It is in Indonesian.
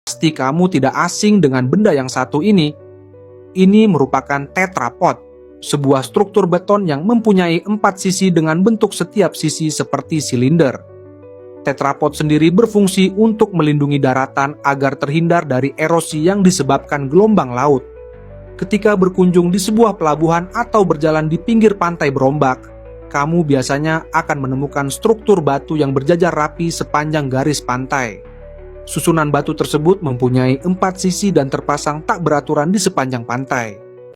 Pasti kamu tidak asing dengan benda yang satu ini. Ini merupakan tetrapod, sebuah struktur beton yang mempunyai 4 sisi dengan bentuk setiap sisi seperti silinder. Tetrapod sendiri berfungsi untuk melindungi daratan agar terhindar dari erosi yang disebabkan gelombang laut. Ketika berkunjung di sebuah pelabuhan atau berjalan di pinggir pantai berombak, kamu biasanya akan menemukan struktur batu yang berjajar rapi sepanjang garis pantai. Susunan batu tersebut mempunyai 4 sisi dan terpasang tak beraturan di sepanjang pantai.